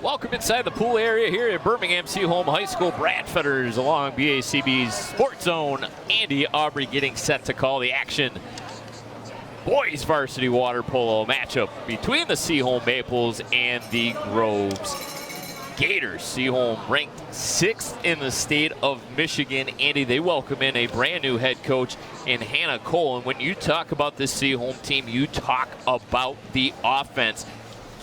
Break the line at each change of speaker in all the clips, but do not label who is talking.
Welcome inside the pool area here at Birmingham Sea Holm High School. Brad Fetters along BACB's Sports Zone. Andy Aubrey getting set to call the action. Boys varsity water polo matchup between the Sea Holm Maples and the Groves Gators. Sea Holm ranked 6th in the state of Michigan. Andy, they welcome in a brand new head coach in Hannah Cole. And when you talk about this Sea Holm team, you talk about the offense.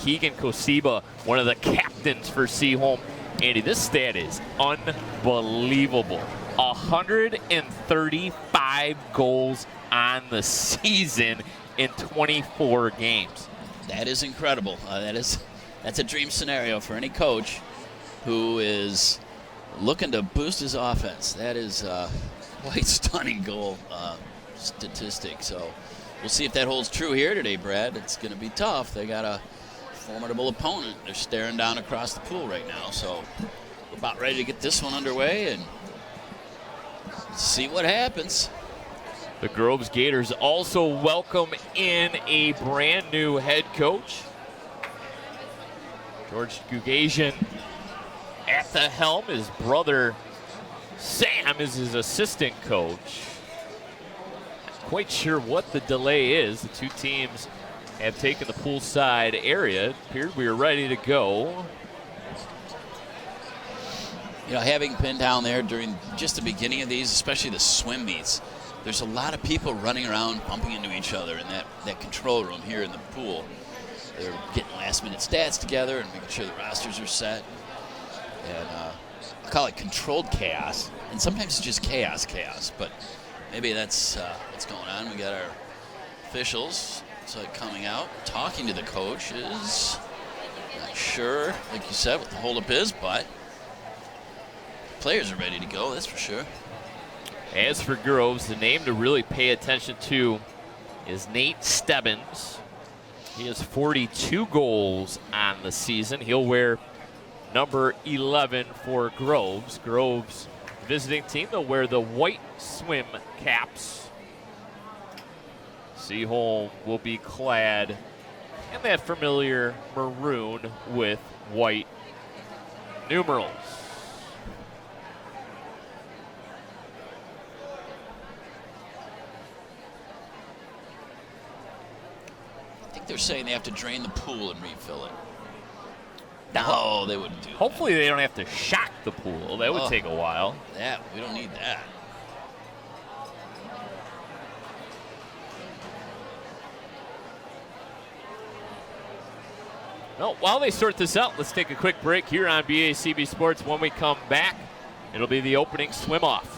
Keegan Kosiba, one of the captains for Sea Holm. Andy, this stat is unbelievable. 135 goals on the season in 24 games.
That is incredible. That's a dream scenario for any coach who is looking to boost his offense. That is quite stunning goal statistic. So we'll see if that holds true here today, Brad. It's going to be tough. They got a formidable opponent. They're staring down across the pool right now. So we're about ready to get this one underway and see what happens.
The Groves Gators also welcome in a brand new head coach. George Gugasian at the helm. His brother Sam is his assistant coach. Not quite sure what the delay is. The two teams have taken the poolside area. It appeared we were ready to go.
You know, having been down there during just the beginning of these, especially the swim meets, there's a lot of people running around, bumping into each other in that control room here in the pool. They're getting last-minute stats together and making sure the rosters are set. And I call it controlled chaos. And sometimes it's just chaos, but maybe that's what's going on. We got our officials coming out, talking to the coaches. Not sure, like you said, what the holdup is, but players are ready to go, that's for sure.
As for Groves, the name to really pay attention to is Nate Stebbins. He has 42 goals on the season. He'll wear number 11 for Groves. Groves visiting team, they'll wear the white swim caps. Sea Holm will be clad in that familiar maroon with white numerals.
I think they're saying they have to drain the pool and refill it. No, they wouldn't do that.
Hopefully they don't have to shock the pool. That would take a while.
We don't need that.
Well, while they sort this out, let's take a quick break here on BACB Sports. When we come back, it'll be the opening swim-off.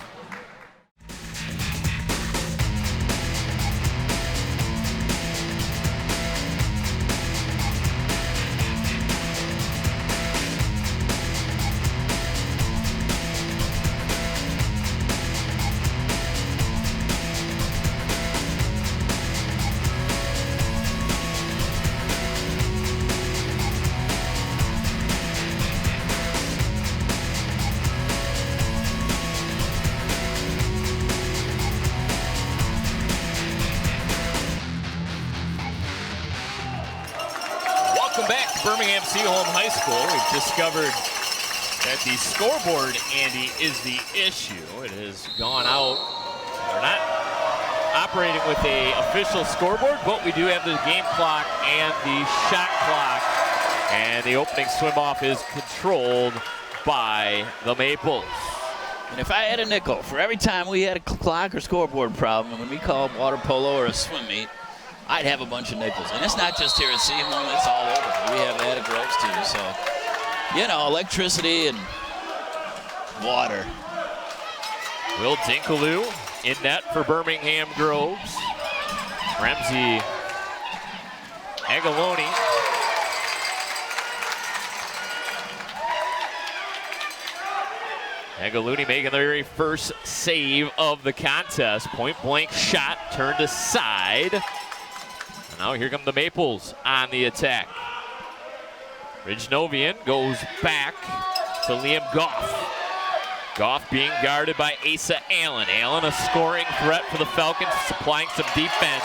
Birmingham Sea Holm High School. We've discovered that the scoreboard, Andy, is the issue. It has gone out. We're not operating with an official scoreboard, but we do have the game clock and the shot clock. And the opening swim-off is controlled by the Maples.
And if I had a nickel for every time we had a clock or scoreboard problem when we called water polo or a swim meet, I'd have a bunch of nickels. And it's not just here at Sea Holm, it's all over. We have that at Groves too. So, you know, electricity and water.
Will Dinkaloo in net for Birmingham Groves. Ramsey Agaloni. Agaloni making the very first save of the contest. Point blank shot turned aside. Now here come the Maples on the attack. Ridge-Novian goes back to Liam Goff. Goff being guarded by Asa Allen. Allen, a scoring threat for the Falcons, supplying some defense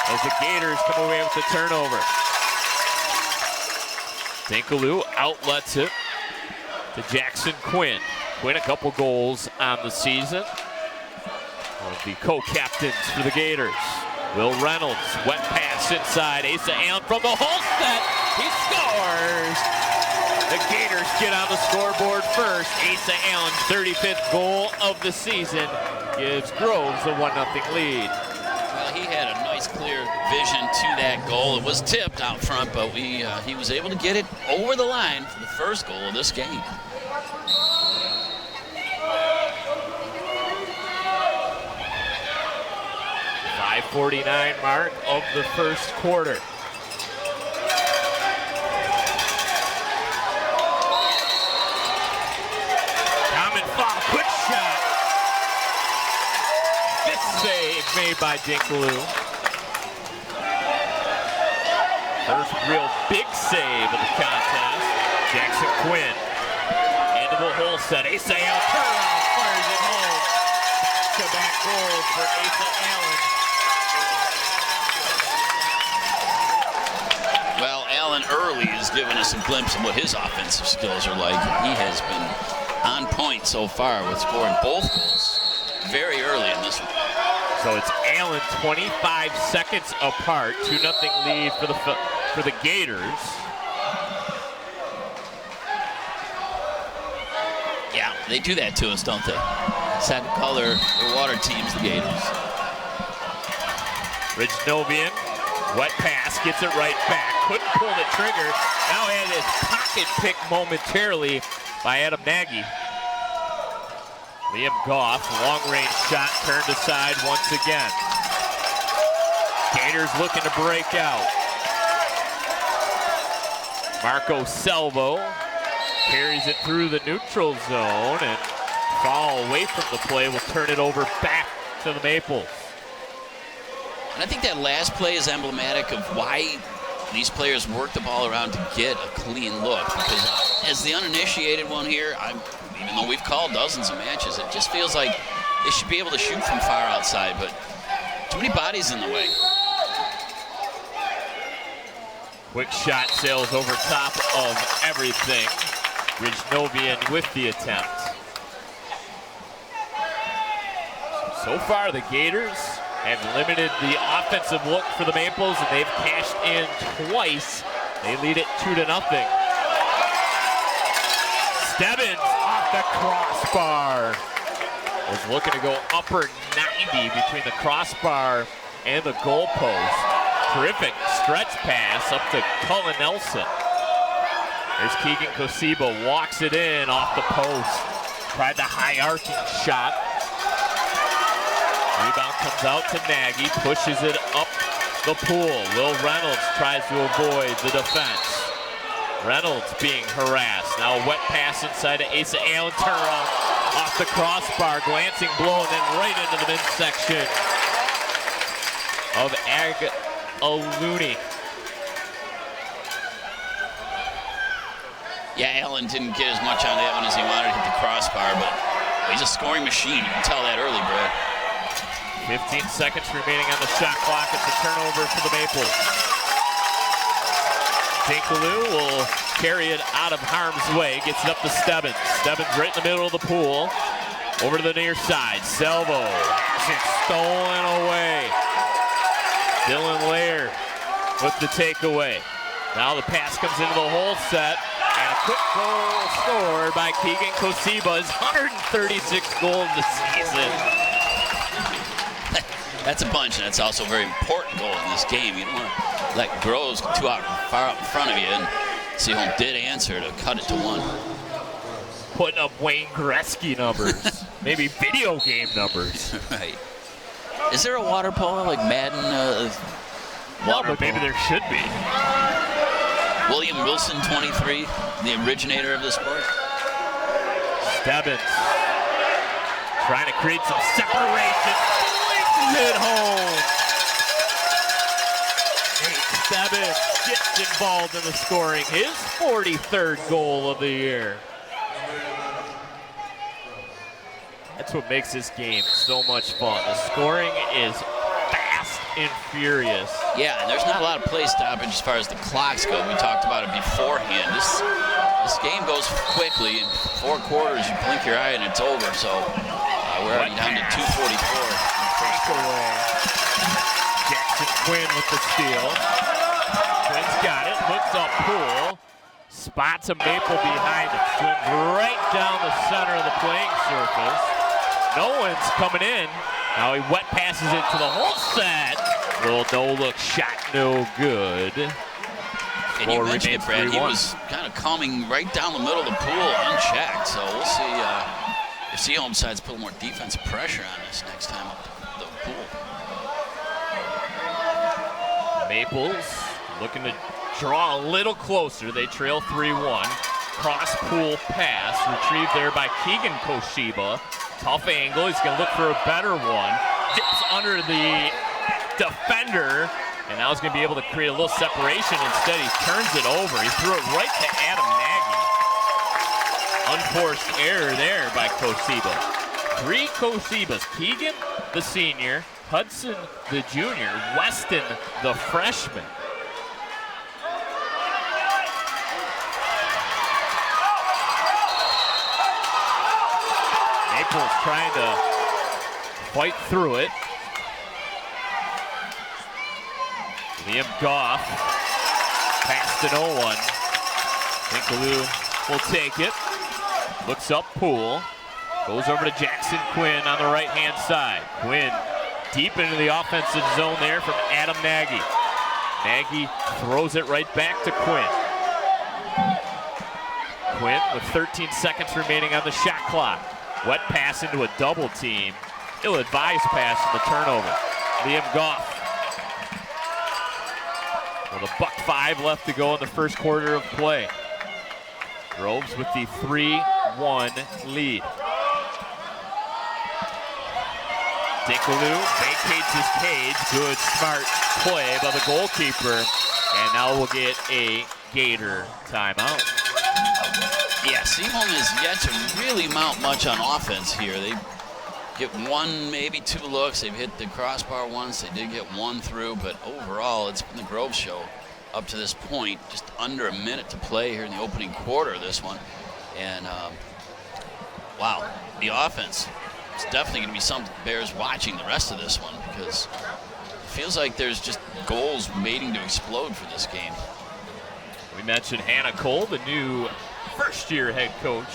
as the Gators come away with the turnover. Dinkaloo outlets it to Jackson Quinn. Quinn a couple goals on the season. One of the co-captains for the Gators. Will Reynolds, wet pass inside. Asa Allen from the whole set. He scores! The Gators get on the scoreboard first. Asa Allen's 35th goal of the season gives Groves a 1-0 lead.
Well, he had a nice, clear vision to that goal. It was tipped out front, but he was able to get it over the line for the first goal of this game. .549
mark of the first quarter. Common foul, quick shot. This save made by Dinkaloo. First real big save of the contest. Jackson Quinn into the hole set. Asa Allen turnaround, fires it home. Back-to-back goals for Asa Allen.
Well, Allen early has given us a glimpse of what his offensive skills are like. He has been on point so far with scoring both goals very early in this one.
So it's Allen 25 seconds apart, 2-0 lead for the Gators.
Yeah, they do that to us, don't they? Decide to call their water teams the Gators.
Ridge-Novian, wet pass, gets it right back. Couldn't pull the trigger. Now had his pocket picked momentarily by Adam Nagy. Liam Goff, long-range shot turned aside once again. Gators looking to break out. Marco Selvo carries it through the neutral zone, and foul away from the play will turn it over back to the Maples.
And I think that last play is emblematic of why these players work the ball around to get a clean look. Because as the uninitiated one here, even though we've called dozens of matches, it just feels like they should be able to shoot from far outside, but too many bodies in the way.
Quick shot sails over top of everything. Ridge-Novian with the attempt. So far, the Gators have limited the offensive look for the Maples, and they've cashed in twice. They lead it 2-0. Stebbins off the crossbar. Was looking to go upper 90 between the crossbar and the goalpost. Terrific stretch pass up to Cullen Nelson. There's Keegan Kosiba, walks it in off the post. Tried the high arcing shot. Rebound comes out to Nagy, pushes it up the pool. Will Reynolds tries to avoid the defense. Reynolds being harassed. Now a wet pass inside to Asa Allen. Turnaround off the crossbar. Glancing blow and then right into the midsection of Ag-A-Looney.
Yeah, Allen didn't get as much on that one as he wanted to hit the crossbar, but he's a scoring machine. You can tell that early, Brad.
15 seconds remaining on the shot clock. It's a turnover for the Maples. Dinkaloo will carry it out of harm's way. Gets it up to Stebbins. Stebbins right in the middle of the pool. Over to the near side. Selvo. It's stolen away. Dylan Lair with the takeaway. Now the pass comes into the hole set. And a quick goal scored by Keegan Kosiba. His 136th goal of the season.
That's a bunch, and that's also a very important goal in this game. You don't want to let Groves get too far out in front of you, and Sea Holm did answer to cut it to 1.
Putting up Wayne Gretzky numbers. Maybe video game numbers.
Right. Is there a water polo like Madden? Water
but maybe
polo?
there should be.
William Wilson, 23, the originator of the sport.
Stebbins trying to create some separation. Flings it home. Nate Stebbins gets involved in the scoring. His 43rd goal of the year. That's what makes this game so much fun. The scoring is fast and furious.
Yeah, and there's not a lot of play stoppage as far as the clocks go. We talked about it beforehand. This game goes quickly. In 4 quarters, you blink your eye and it's over. So we're already down to 2:44.
Takeaway. Jackson Quinn with the steal. Quinn's got it. Looks up Poole. Spots a Maple behind him. Swims right down the center of the playing surface. No one's coming in. Now he wet passes it to the whole set. Little no-look shot, no good.
And you mentioned it, Brad. He was kind of coming right down the middle of the pool unchecked. So we'll see if Sea Holm decides to put more defensive pressure on us next time up the pool.
Maples looking to draw a little closer. They trail 3-1. Cross pool pass retrieved there by Keegan Koshiba. Tough angle. He's going to look for a better one. Dips under the defender. And now he's going to be able to create a little separation. Instead, he turns it over. He threw it right to Adam Nagy. Unforced error there by Koshiba. 3 Koshibas. Keegan, the senior. Hudson, the junior. Weston, the freshman. Maples trying to fight through it. Liam Goff, past an 0-1. Dinkaloo will take it. Looks up Poole. Goes over to Jackson Quinn on the right-hand side. Quinn deep into the offensive zone there from Adam Nagy. Nagy throws it right back to Quinn. Quinn with 13 seconds remaining on the shot clock. Wet pass into a double team. Ill-advised pass in the turnover. Liam Goff. With $1:05 left to go in the first quarter of play. Groves with the 3-1 lead. Dinkaloo vacates his cage. Good, smart play by the goalkeeper. And now we'll get a Gator timeout.
Yeah, Sea Holm has yet to really mount much on offense here. They get 1, maybe 2 looks. They've hit the crossbar once. They did get 1 through, but overall, it's been the Grove show up to this point. Just under a minute to play here in the opening quarter of this one. And, wow, the offense is definitely going to be something that bears watching the rest of this one because it feels like there's just goals waiting to explode for this game.
We mentioned Hannah Cole, the new first-year head coach,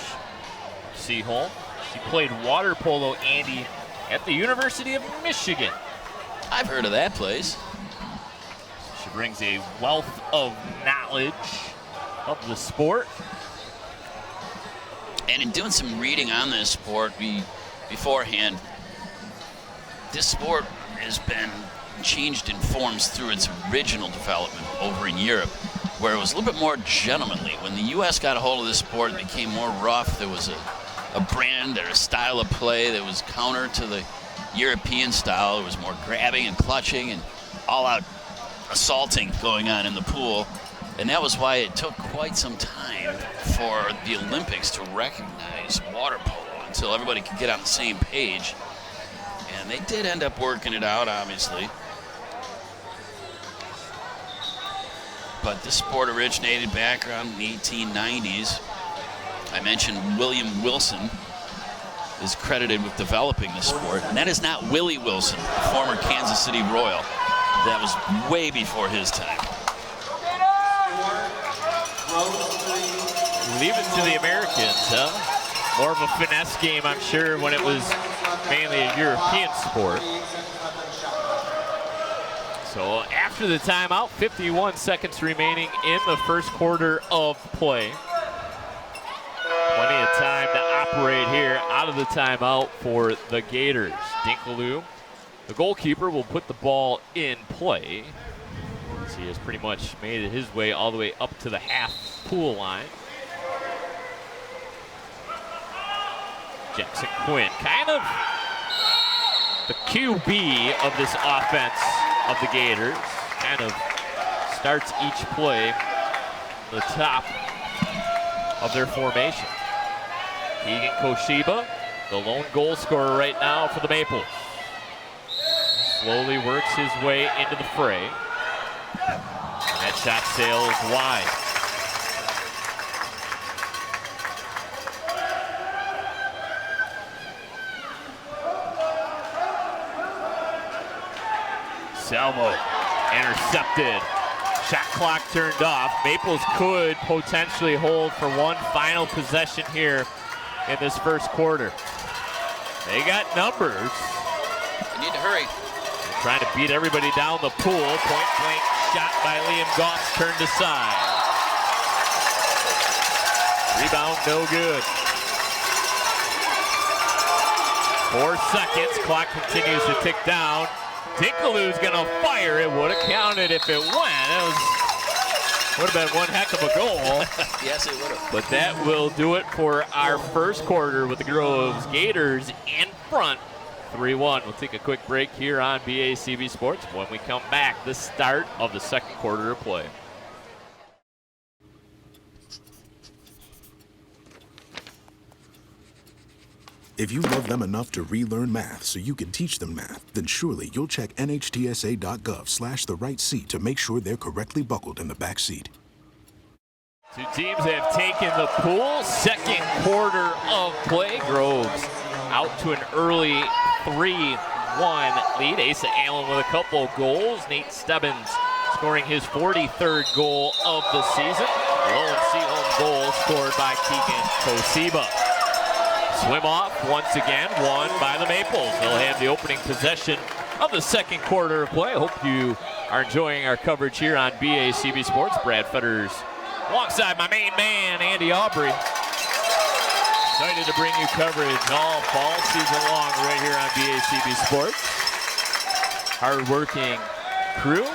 Sea Holm. She played water polo, Andy, at the University of Michigan.
I've heard of that place.
She brings a wealth of knowledge of the sport.
And in doing some reading on this sport beforehand, this sport has been changed in forms through its original development over in Europe, where it was a little bit more gentlemanly. When the U.S. got a hold of this sport, it became more rough. There was a brand or a style of play that was counter to the European style. It was more grabbing and clutching and all-out assaulting going on in the pool. And that was why it took quite some time for the Olympics to recognize water polo until everybody could get on the same page. And they did end up working it out, obviously. But this sport originated back around the 1890s. I mentioned William Wilson is credited with developing the sport. And that is not Willie Wilson, the former Kansas City Royal. That was way before his time.
Leave it to the Americans, huh? More of a finesse game, I'm sure, when it was mainly a European sport. So after the timeout, 51 seconds remaining in the first quarter of play. Plenty of time to operate here out of the timeout for the Gators. Dinkaloo, the goalkeeper, will put the ball in play. As he has pretty much made it his way all the way up to the half pool line. Jackson Quinn, kind of the QB of this offense of the Gators, kind of starts each play at the top of their formation. Keegan Koshiba, the lone goal scorer right now for the Maples. slowly works his way into the fray. And that shot sails wide. Selmo intercepted. Shot clock turned off. Maples could potentially hold for one final possession here in this first quarter. They got numbers.
They need to hurry.
They're trying to beat everybody down the pool. Point blank shot by Liam Goss turned aside. Rebound no good. 4 seconds. Clock continues to tick down. Dinkaloo's gonna fire. It would have counted if it went. Would have been one heck of a goal.
Yes, it would have.
But that will do it for our first quarter with the Groves Gators in front, 3-1. We'll take a quick break here on BACB Sports. When we come back, the start of the second quarter of play.
If you love them enough to relearn math so you can teach them math, then surely you'll check nhtsa.gov/the-right-seat to make sure they're correctly buckled in the back seat.
Two teams have taken the pool. Second quarter of play. Groves out to an early 3-1 lead. Asa Allen with a couple goals. Nate Stebbins scoring his 43rd goal of the season. Lone Sea Holm goal scored by Keegan Kosiba. Swim off once again, won by the Maples. They'll have the opening possession of the second quarter of play. I hope you are enjoying our coverage here on BACB Sports. Brad Fetters alongside my main man, Andy Aubrey. Excited to bring you coverage all fall season long right here on BACB Sports. Hard-working crew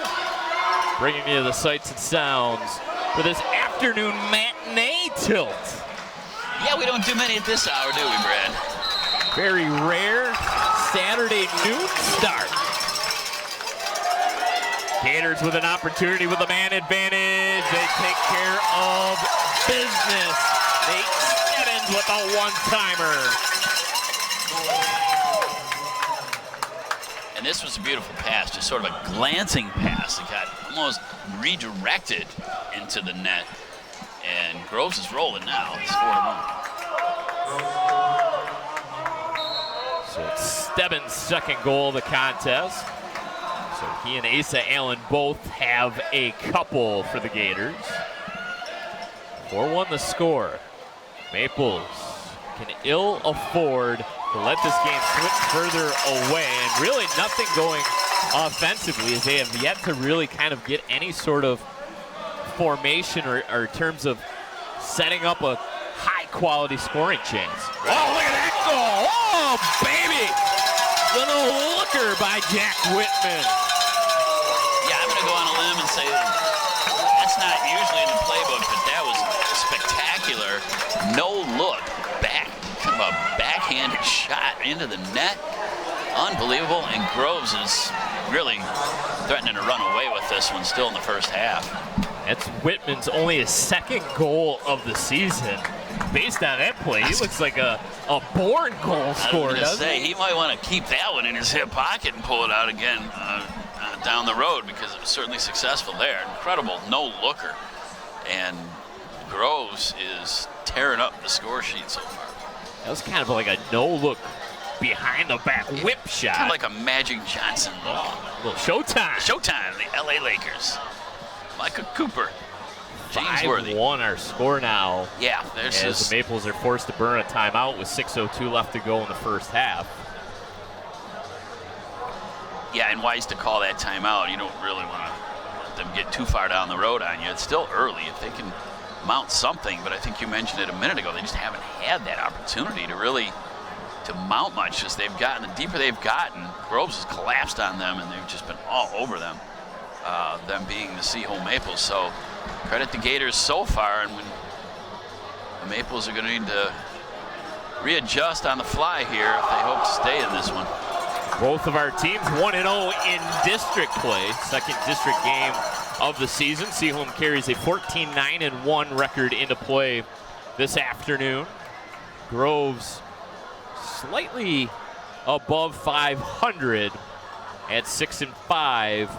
bringing you the sights and sounds for this afternoon matinee tilt.
Yeah, we don't do many at this hour, do we, Brad?
Very rare Saturday noon start. Gators with an opportunity with a man advantage. They take care of business. Nate Stebbins with a one-timer.
And this was a beautiful pass, just sort of a glancing pass. It got almost redirected into the net. And Groves is rolling now. It's 4-1.
So it's Stebbins' second goal of the contest. So he and Asa Allen both have a couple for the Gators. 4-1 the score. Maples can ill afford to let this game switch further away. And really nothing going offensively, as they have yet to really kind of get any sort of formation or terms of setting up a high-quality scoring chance. Oh, look at that goal! Oh, baby! Little looker by Jack Whitman.
Yeah, I'm going to go on a limb and say that's not usually in the playbook, but that was spectacular. No look back, kind of a backhanded shot into the net. Unbelievable, and Groves is really threatening to run away with this one still in the first half.
That's Whitman's only his second goal of the season. Based on that play, he looks like a born goal scorer, doesn't he?
He might want to keep that one in his hip pocket and pull it out again down the road, because it was certainly successful there. Incredible no-looker. And Groves is tearing up the score sheet so far.
That was kind of like a no-look behind-the-back whip shot.
Kind of like a Magic Johnson look.
Little showtime.
Showtime, the LA Lakers. Micah Cooper. James Worthy.
5-1 our score now.
Yeah, there's
as the Maples are forced to burn a timeout with 6:02 left to go in the first half.
Yeah, and wise to call that timeout. You don't really want to let them get too far down the road on you. It's still early. If they can mount something, but I think you mentioned it a minute ago, they just haven't had that opportunity to really mount much as they've gotten. The deeper they've gotten, Groves has collapsed on them, and they've just been all over them. Them being the Sea Holm Maples. So credit the Gators so far, and when the Maples are going to need to readjust on the fly here if they hope to stay in this one.
Both of our teams 1-0 in district play. Second district game of the season. Sea Holm carries a 14-9-1 record into play this afternoon. Groves slightly above 500 at 6-5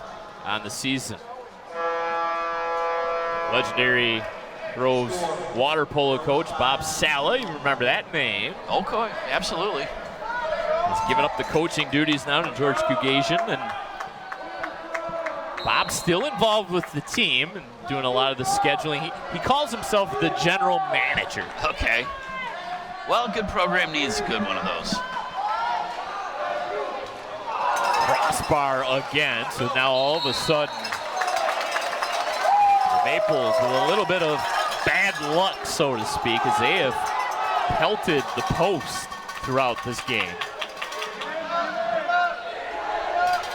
on the season. Legendary Groves water polo coach Bob Sala, you remember that name.
Okay, absolutely.
He's given up the coaching duties now to George Kugasian, and Bob's still involved with the team and doing a lot of the scheduling. He calls himself the general manager.
Okay. Well, a good program needs a good one of those.
Crossbar again, so now all of a sudden, the Maples with a little bit of bad luck, so to speak, as they have pelted the post throughout this game.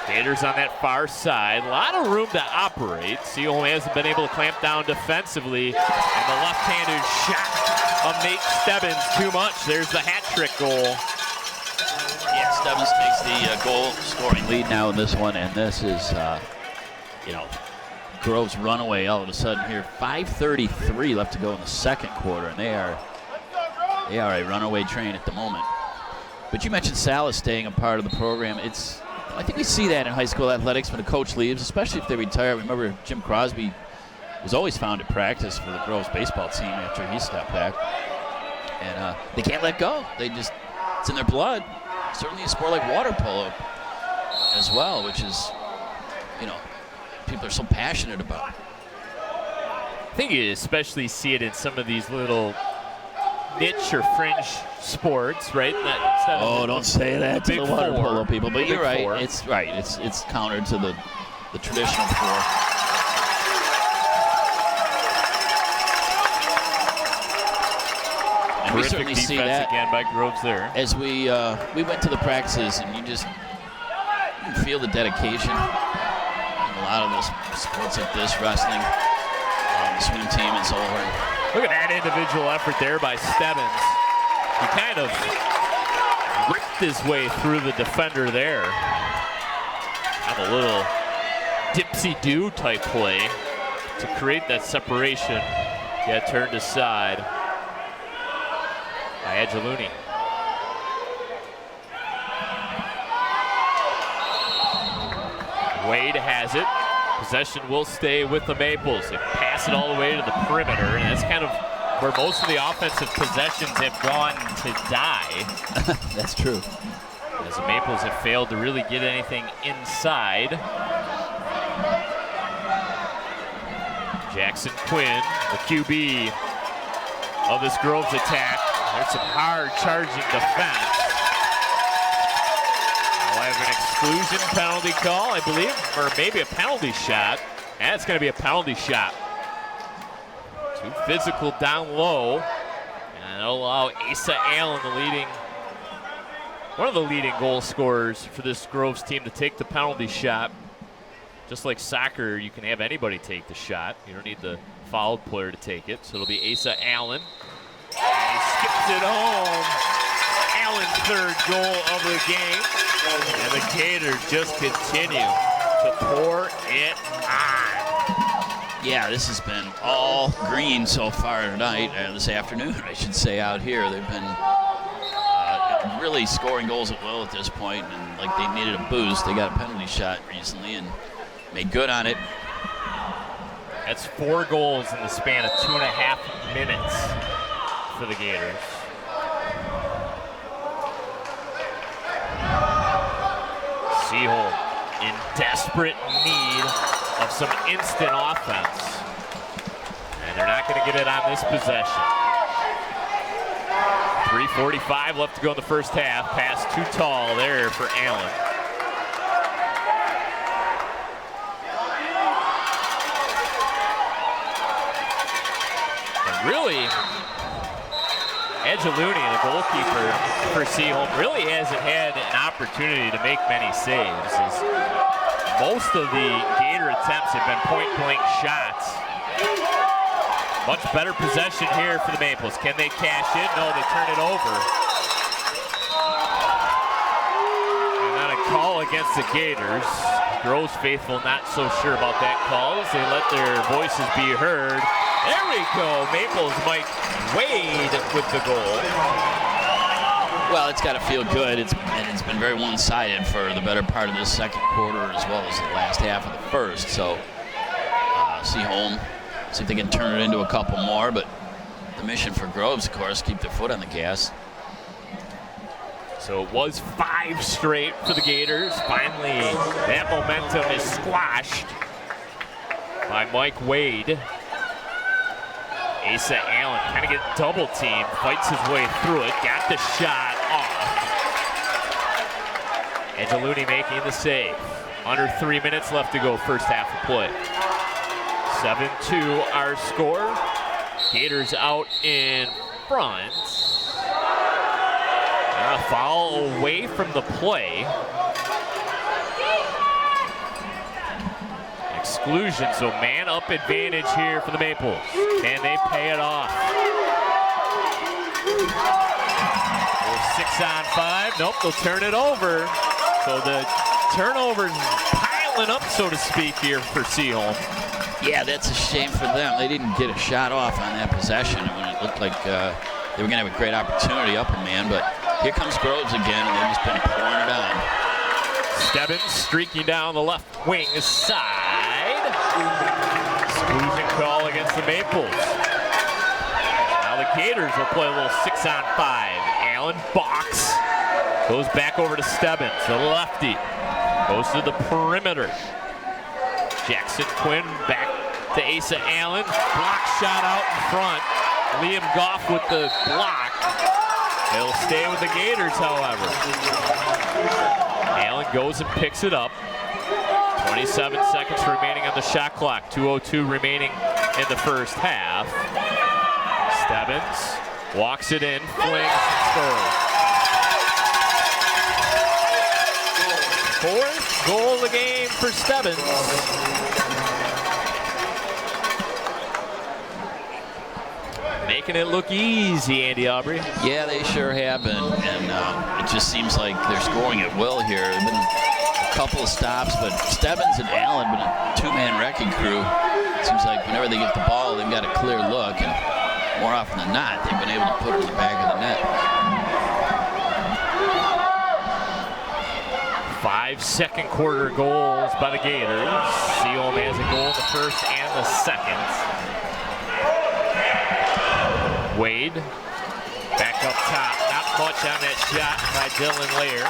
Gators on that far side, a lot of room to operate. Sea Holm hasn't been able to clamp down defensively, and the left-handed shot of Nate Stebbins too much. There's the hat trick goal.
Yeah, Stebbins takes the goal scoring lead now in this one, and this is, Groves runaway all of a sudden here. 5:33 left to go in the second quarter, and they are a runaway train at the moment. But you mentioned Salas staying a part of the program. I think we see that in high school athletics when a coach leaves, especially if they retire. Remember, Jim Crosby was always found at practice for the Groves baseball team after he stepped back. And they can't let go. It's in their blood. Certainly a sport like water polo as well, which is, people are so passionate about.
I think you especially see it in some of these little niche or fringe sports, right?
Don't say that to the water polo people, but you're right.
Four.
It's right. It's counter to the traditional four. And we certainly see that
again by Groves there.
as we went to the practices, and you can feel the dedication in a lot of the sports like this, wrestling, the swim team, and so on.
Look at that individual effort there by Stebbins. He kind of ripped his way through the defender there. Have a little dipsy-do type play to create that separation. Got turned aside by Edgeluni. Wade has it. Possession will stay with the Maples. They pass it all the way to the perimeter, and that's kind of where most of the offensive possessions have gone to die.
That's true.
As the Maples have failed to really get anything inside. Jackson Quinn, the QB of this Groves attack. There's some hard charging defense. We'll have an exclusion penalty call, I believe, or maybe a penalty shot. And it's going to be a penalty shot. Too physical down low. And it'll allow Asa Allen, one of the leading goal scorers for this Groves team, to take the penalty shot. Just like soccer, you can have anybody take the shot. You don't need the fouled player to take it. So it'll be Asa Allen. He skips it home. Allen's third goal of the game. And the Gators just continue to pour it on.
Yeah, this has been all green so far tonight, this afternoon, I should say, out here. They've been really scoring goals at will at this point, and like they needed a boost. They got a penalty shot recently and made good on it.
That's 4 goals in the span of 2.5 minutes for the Gators. Sea Holm in desperate need of some instant offense. And they're not going to get it on this possession. 3:45 left to go in the first half. Pass too tall there for Allen. And really, Edgeluni, the goalkeeper for Sea Holm, really hasn't had an opportunity to make many saves. As most of the Gator attempts have been point-blank shots. Much better possession here for the Maples. Can they cash in? No, they turn it over. And on a call against the Gators, Groves faithful not so sure about that call as they let their voices be heard. There we go. Maples Mike Wade with the goal.
Well, it's got to feel good. It's been very one-sided for the better part of this second quarter as well as the last half of the first. So Sea Holm, see if they can turn it into a couple more. But the mission for Groves, of course, keep their foot on the gas.
So it was 5 straight for the Gators. Finally, that momentum is squashed by Mike Wade. Asa Allen kind of get double teamed, fights his way through it, got the shot off. Angeluni making the save. Under 3 minutes left to go, first half of play. 7-2 our score. Gators out in front. A foul away from the play. Exclusion, so man up advantage here for the Maples. And they pay it off. 6 on 5. Nope, they'll turn it over. So the turnovers piling up, so to speak, here for Sea Holm.
Yeah, that's a shame for them. They didn't get a shot off on that possession when it looked like they were going to have a great opportunity up a man, but here comes Groves again, and they've just been pouring it on.
Stebbins streaking down the left wing side. Exclusion call against the Maples. Now the Gators will play a little 6 on 5. Allen box. Goes back over to Stebbins, the lefty. Goes to the perimeter. Jackson Quinn back to Asa Allen. Block shot out in front. Liam Goff with the block. They'll stay with the Gators, however. Allen goes and picks it up. 27 seconds remaining on the shot clock. 2:02 remaining in the first half. Stebbins walks it in, flings, scores. 4th goal of the game for Stebbins. Making it look easy, Andy Aubrey.
Yeah, they sure have been, and it just seems like they're scoring at will here. There have been a couple of stops, but Stebbins and Allen have been a 2-man wrecking crew. It seems like whenever they get the ball, they've got a clear look, and more often than not, they've been able to put it in the back of the net.
5 second quarter goals by the Gators. Sea Holm has a goal in the first and the second. Wade back up top. Not much on that shot by Dylan Lair.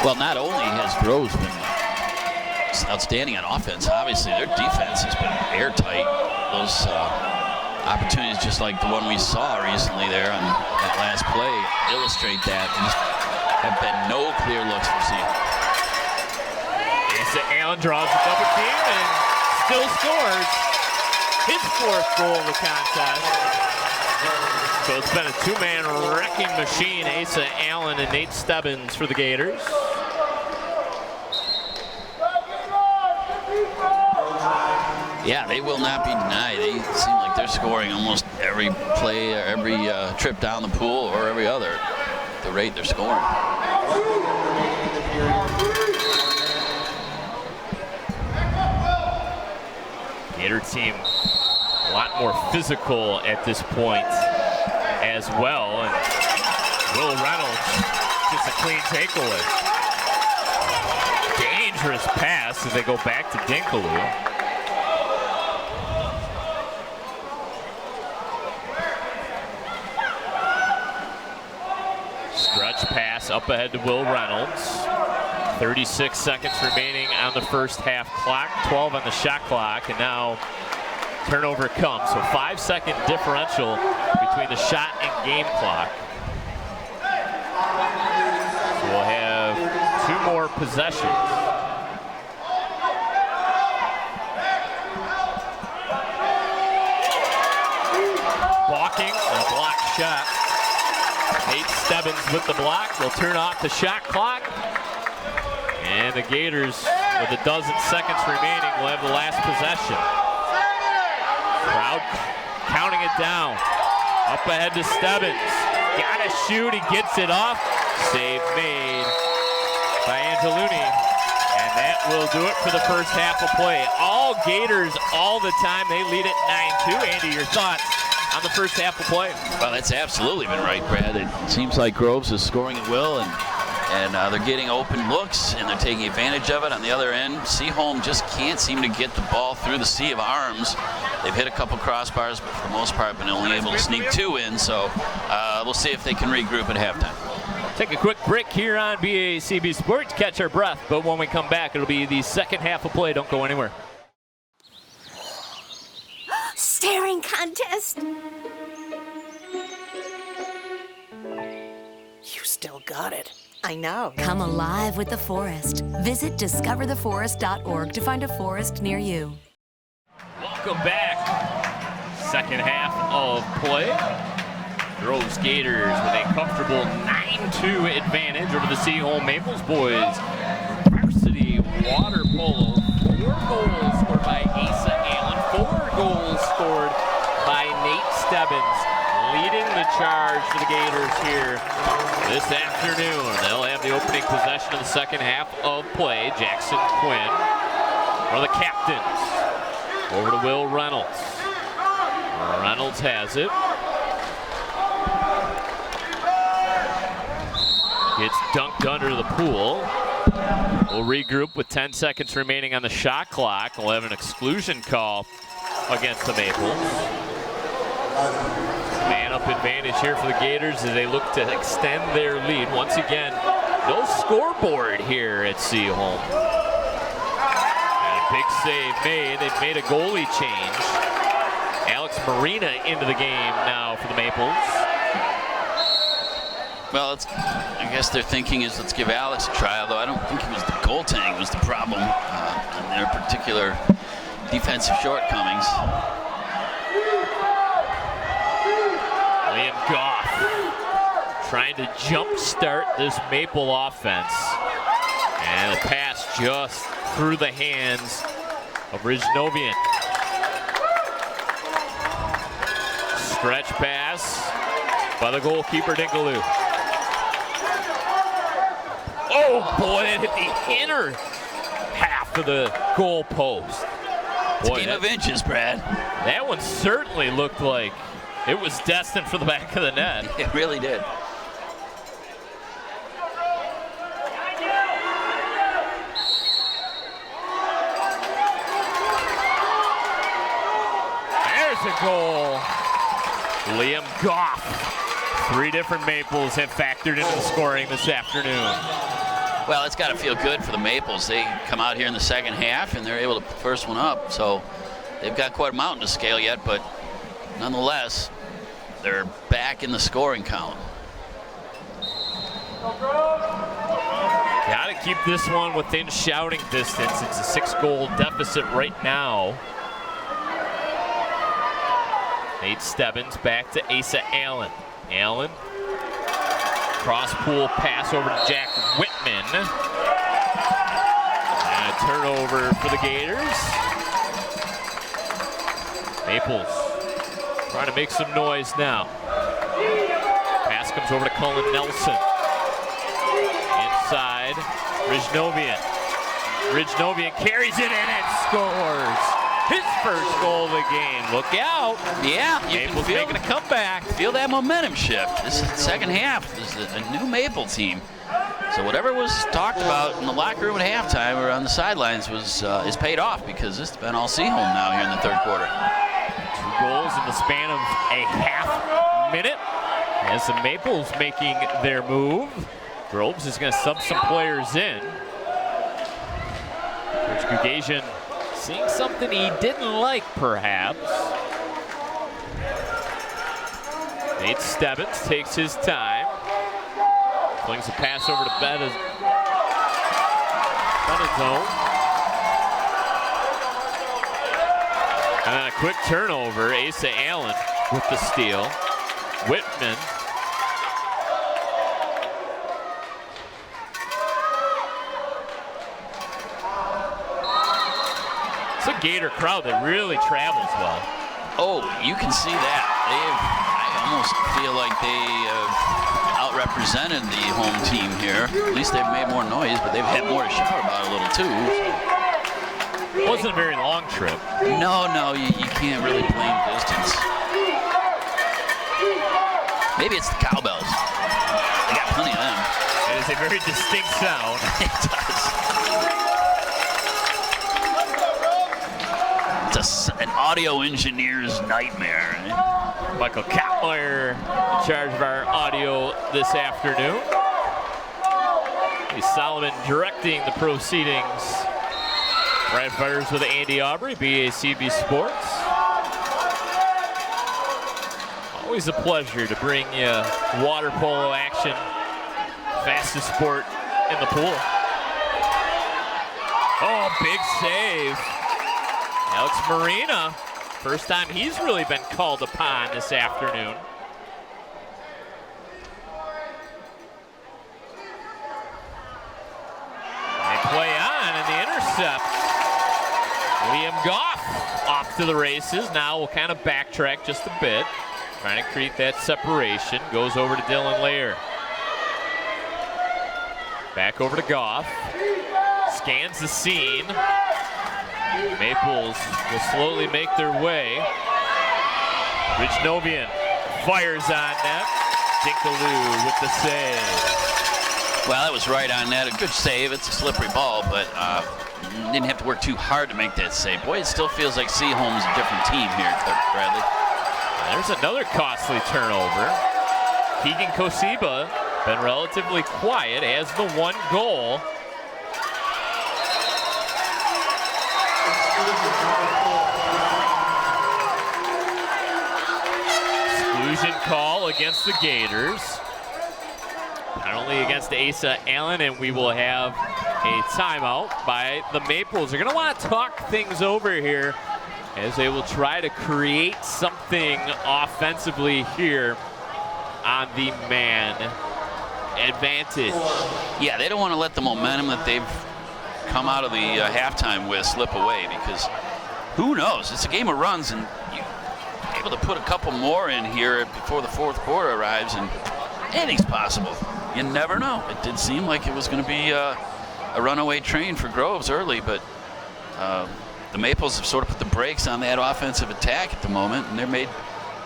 Well, not only has Groves been outstanding on offense, obviously their defense has been airtight. Those opportunities, just like the one we saw recently there on that last play, illustrate that. There just have been no clear looks for Sea Holm.
Asa Allen draws a double team and still scores his 4th goal of the contest. So it's been a 2-man wrecking machine. Asa Allen and Nate Stebbins for the Gators.
Yeah, they will not be denied. They seem like they're scoring almost every play, or every trip down the pool, or every other. At the rate they're scoring.
Gator team a lot more physical at this point as well. And Will Reynolds gets a clean takeaway. Dangerous pass as they go back to Dinkaloo. Stretch pass up ahead to Will Reynolds. 36 seconds remaining on the first half clock, 12 on the shot clock, and now turnover comes. So 5-second differential between the shot and game clock. So we'll have 2 more possessions. Blocking, a block shot. Nate Stebbins with the block. They'll turn off the shot clock. And the Gators, with a dozen seconds remaining, will have the last possession. Crowd counting it down. Up ahead to Stebbins. Gotta shoot, he gets it off. Save made by Angeluni. And that will do it for the first half of play. All Gators all the time. They lead at 9-2. Andy, your thoughts on the first half of play.
Well, that's absolutely been right, Brad. It seems like Groves is scoring at will, and they're getting open looks, and they're taking advantage of it. On the other end, Sea Holm just can't seem to get the ball through the sea of arms. They've hit a couple crossbars, but for the most part, been only able to sneak 2 in. So we'll see if they can regroup at halftime.
Take a quick break here on BACB Sports, catch our breath. But when we come back, it'll be the second half of play. Don't go anywhere.
Staring contest.
You still got it.
I know.
Come alive with the forest. Visit discovertheforest.org to find a forest near you.
Welcome back. Second half of play. Groves Gators with a comfortable 9-2 advantage over the Sea Holm Maples boys. Varsity water polo. 4 goals scored by Asa Allen. 4 goals scored by Nate Stebbins. Leading the charge for the Gators here this afternoon. They'll have the opening possession of the second half of play. Jackson Quinn, one of the captains. Over to Will Reynolds. Reynolds has it. Gets dunked under the pool. We'll regroup with 10 seconds remaining on the shot clock. We'll have an exclusion call against the Maples. Man-up advantage here for the Gators as they look to extend their lead. Once again, no scoreboard here at Sea Holm. And a big save made. They've made a goalie change. Alex Marina into the game now for the Maples.
Well, I guess their thinking is let's give Alex a try, although I don't think it was the goaltending was the problem in their particular defensive shortcomings.
Liam Goff trying to jumpstart this Maple offense. And the pass just through the hands of Rijnovian. Stretch pass by the goalkeeper, Dingaloo. Oh boy, it hit the inner half of the goal post.
It's a game of inches, Brad.
That one certainly looked like it was destined for the back of the net.
It really did.
There's a goal. Liam Goff. 3 different Maples have factored into the scoring this afternoon.
Well, it's got to feel good for the Maples. They come out here in the second half, and they're able to put the first one up. So they've got quite a mountain to scale yet, but nonetheless, they're back in the scoring count.
Got to keep this one within shouting distance. It's a 6-goal deficit right now. Nate Stebbins back to Asa Allen. Allen, cross-pool pass over to Jack Whitman. And a turnover for the Gators. Maples trying to make some noise now. Pass comes over to Cullen Nelson. Inside, Rijnovian. Rijnovian carries it in and scores. His first goal of the game. Look out.
Yeah, you
Maples
can
making a comeback.
feel that momentum shift. This second half is a new Maple team. So whatever was talked about in the locker room at halftime or on the sidelines is paid off, because this has been all Sea Holm now here in the third quarter.
2 goals in the span of a half minute as the Maples making their move. Groves is going to sub some players in. Coach Gugasian seeing something he didn't like, perhaps. Nate Stebbins takes his time. Flings a pass over to Benazone. And then a quick turnover. Asa Allen with the steal. Whitman. It's a Gator crowd that really travels well.
Oh, you can see that. I almost feel like they have out-represented the home team here. At least they've made more noise, but they've had more to shout about a little too.
It wasn't a very long trip.
No, you can't really blame distance. Maybe it's the cowbells. They got plenty of them.
It is a very distinct sound.
It does. It's an audio engineer's nightmare. Right?
Michael Kapler in charge of our audio this afternoon. Solomon directing the proceedings. Brad Fires with Andy Aubrey, BACB Sports. Always a pleasure to bring you water polo action. Fastest sport in the pool. Oh, big save. Alex Marina. First time he's really been called upon this afternoon. Play on, and the intercept. Liam Goff off to the races. Now we'll kind of backtrack just a bit. Trying to create that separation. Goes over to Dylan Lair. Back over to Goff. Scans the scene. Maples will slowly make their way. Rich Novian fires on net. Dinkaloo with the save.
Well, that was right on net. A good save. It's a slippery ball, but didn't have to work too hard to make that save. Boy, it still feels like Sea Holm's a different team here, Bradley.
There's another costly turnover. Keegan Kosiba been relatively quiet, has the one goal. Exclusion call against the Gators. Penalty against Asa Allen, and we will have a timeout by the Maples. They're going to want to talk things over here as they will try to create something offensively here on the man advantage.
Yeah, they don't want to let the momentum that they've come out of the halftime with slip away, because who knows? It's a game of runs, and you're able to put a couple more in here before the fourth quarter arrives, and anything's possible. You never know. It did seem like it was going to be a runaway train for Groves early, but the Maples have sort of put the brakes on that offensive attack at the moment, and they're made,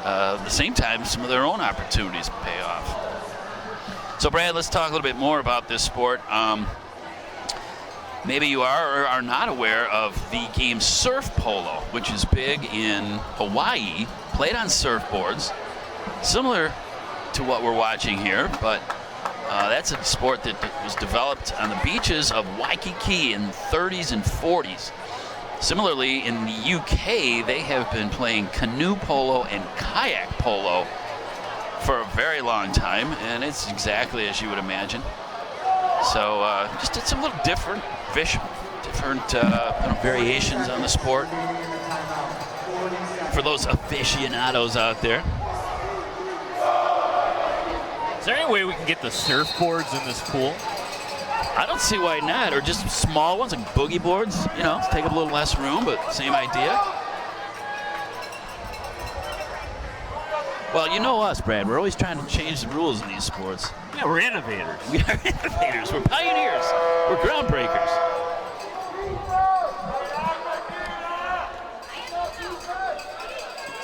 at the same time, some of their own opportunities pay off. So, Brad, let's talk a little bit more about this sport. Maybe you are or are not aware of the game surf polo, which is big in Hawaii, played on surfboards, similar to what we're watching here, but that's a sport that was developed on the beaches of Waikiki in the 30s and 40s. Similarly, in the UK, they have been playing canoe polo and kayak polo for a very long time, and it's exactly as you would imagine. So just did some little different variations on the sport for those aficionados out there.
Is there any way we can get the surfboards in this pool?
I don't see why not, or just small ones like boogie boards, you know, take up a little less room, but same idea. Well, you know us, Brad. We're always trying to change the rules in these sports.
Yeah, we're innovators.
We are innovators. We're pioneers. We're groundbreakers.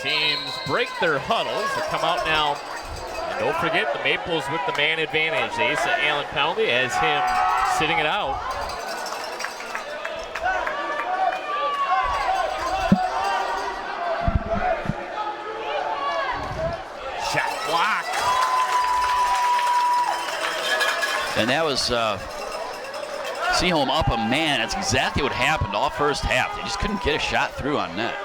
Teams break their huddles. They come out now. And don't forget the Maples with the man advantage. The Asa Allen penalty has him sitting it out. Shot blocked.
And that was Sea Holm up a man. That's exactly what happened all first half. They just couldn't get a shot through on net.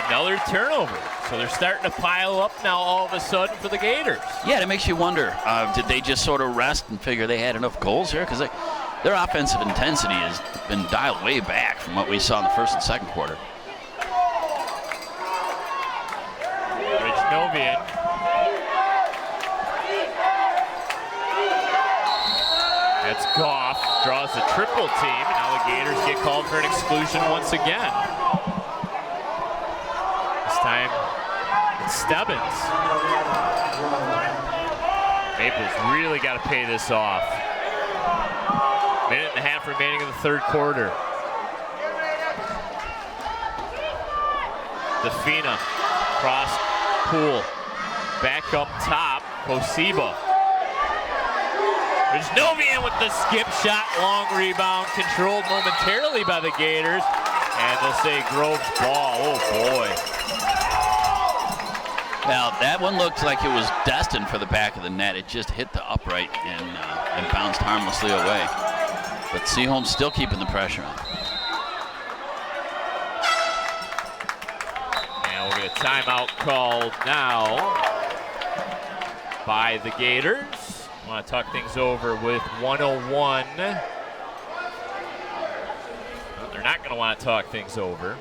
Another turnover. So they're starting to pile up now all of a sudden for the Gators.
Yeah, it makes you wonder, did they just sort of rest and figure they had enough goals here? Because their offensive intensity has been dialed way back from what we saw in the first and second quarter.
Rich Novian. That's Goff. Draws the triple team. And now the Gators get called for an exclusion once again. This time it's Stebbins. Maples really got to pay this off. 1:30 remaining in the third quarter. Defina, cross pool, back up top, Kosiba. There's Novian with the skip shot, long rebound, controlled momentarily by the Gators. And they'll say Groves ball, oh boy.
Well, that one looked like it was destined for the back of the net. It just hit the upright and bounced harmlessly away. But Sea Holm's still keeping the pressure on.
And we'll get a timeout called now by the Gators. Want to talk things over with 1:01. Well, they're not going to want to talk things over.